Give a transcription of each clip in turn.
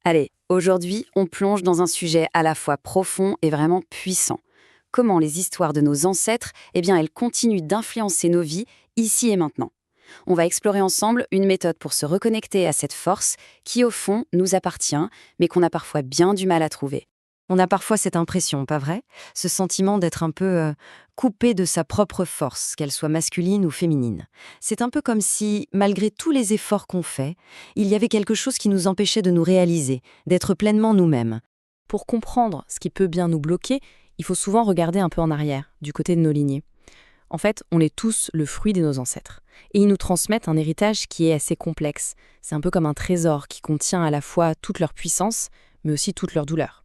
Allez, aujourd'hui, on plonge dans un sujet à la fois profond et vraiment puissant. Comment les histoires de nos ancêtres, elles continuent d'influencer nos vies, ici et maintenant. On va explorer ensemble une méthode pour se reconnecter à cette force qui, au fond, nous appartient, mais qu'on a parfois bien du mal à trouver. On a parfois cette impression, pas vrai? Ce sentiment d'être un peu coupé de sa propre force, qu'elle soit masculine ou féminine. C'est un peu comme si, malgré tous les efforts qu'on fait, il y avait quelque chose qui nous empêchait de nous réaliser, d'être pleinement nous-mêmes. Pour comprendre ce qui peut bien nous bloquer, il faut souvent regarder un peu en arrière, du côté de nos lignées. En fait, on est tous le fruit de nos ancêtres. Et ils nous transmettent un héritage qui est assez complexe. C'est un peu comme un trésor qui contient à la fois toute leur puissance, mais aussi toute leur douleur.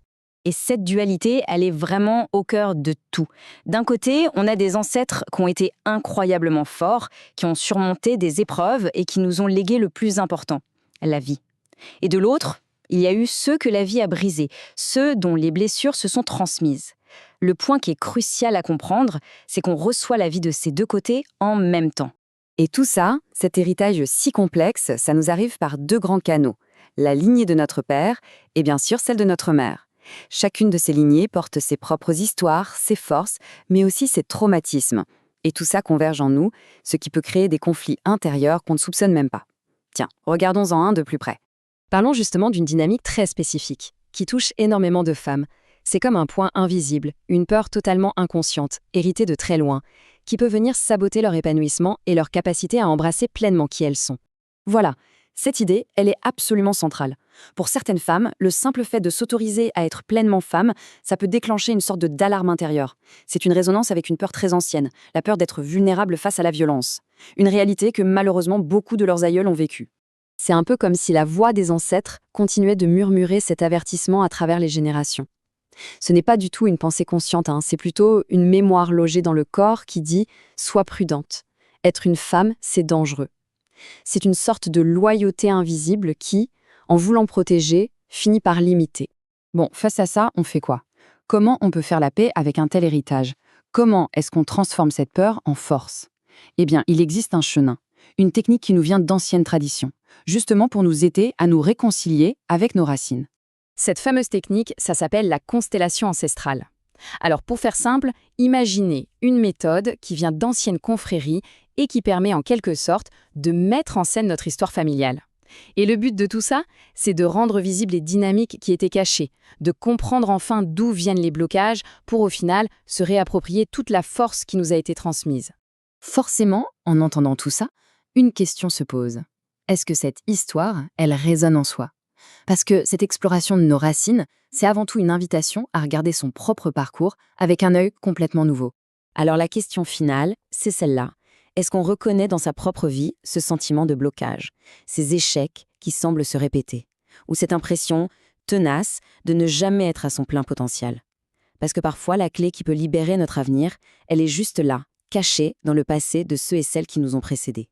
Et cette dualité, elle est vraiment au cœur de tout. D'un côté, on a des ancêtres qui ont été incroyablement forts, qui ont surmonté des épreuves et qui nous ont légué le plus important, la vie. Et de l'autre, il y a eu ceux que la vie a brisés, ceux dont les blessures se sont transmises. Le point qui est crucial à comprendre, c'est qu'on reçoit la vie de ces deux côtés en même temps. Et tout ça, cet héritage si complexe, ça nous arrive par deux grands canaux. La lignée de notre père et bien sûr celle de notre mère. Chacune de ces lignées porte ses propres histoires, ses forces, mais aussi ses traumatismes. Et tout ça converge en nous, ce qui peut créer des conflits intérieurs qu'on ne soupçonne même pas. Tiens, regardons-en un de plus près. Parlons justement d'une dynamique très spécifique, qui touche énormément de femmes. C'est comme un point invisible, une peur totalement inconsciente, héritée de très loin, qui peut venir saboter leur épanouissement et leur capacité à embrasser pleinement qui elles sont. Voilà, cette idée, elle est absolument centrale. Pour certaines femmes, le simple fait de s'autoriser à être pleinement femme, ça peut déclencher une sorte d'alarme intérieure. C'est une résonance avec une peur très ancienne, la peur d'être vulnérable face à la violence. Une réalité que malheureusement beaucoup de leurs aïeuls ont vécue. C'est un peu comme si la voix des ancêtres continuait de murmurer cet avertissement à travers les générations. Ce n'est pas du tout une pensée consciente, c'est plutôt une mémoire logée dans le corps qui dit « sois prudente ». Être une femme, c'est dangereux. C'est une sorte de loyauté invisible qui, en voulant protéger, finit par limiter. Bon, face à ça, on fait quoi? Comment on peut faire la paix avec un tel héritage? Comment est-ce qu'on transforme cette peur en force? Eh bien, il existe un chemin, une technique qui nous vient d'anciennes traditions, justement pour nous aider à nous réconcilier avec nos racines. Cette fameuse technique, ça s'appelle la constellation ancestrale. Alors pour faire simple, imaginez une méthode qui vient d'anciennes confréries et qui permet en quelque sorte de mettre en scène notre histoire familiale. Et le but de tout ça, c'est de rendre visibles les dynamiques qui étaient cachées, de comprendre enfin d'où viennent les blocages pour au final se réapproprier toute la force qui nous a été transmise. Forcément, en entendant tout ça, une question se pose. Est-ce que cette histoire, elle résonne en soi? Parce que cette exploration de nos racines, c'est avant tout une invitation à regarder son propre parcours avec un œil complètement nouveau. Alors la question finale, c'est celle-là. Est-ce qu'on reconnaît dans sa propre vie ce sentiment de blocage, ces échecs qui semblent se répéter, ou cette impression tenace de ne jamais être à son plein potentiel? Parce que parfois, la clé qui peut libérer notre avenir, elle est juste là, cachée dans le passé de ceux et celles qui nous ont précédés.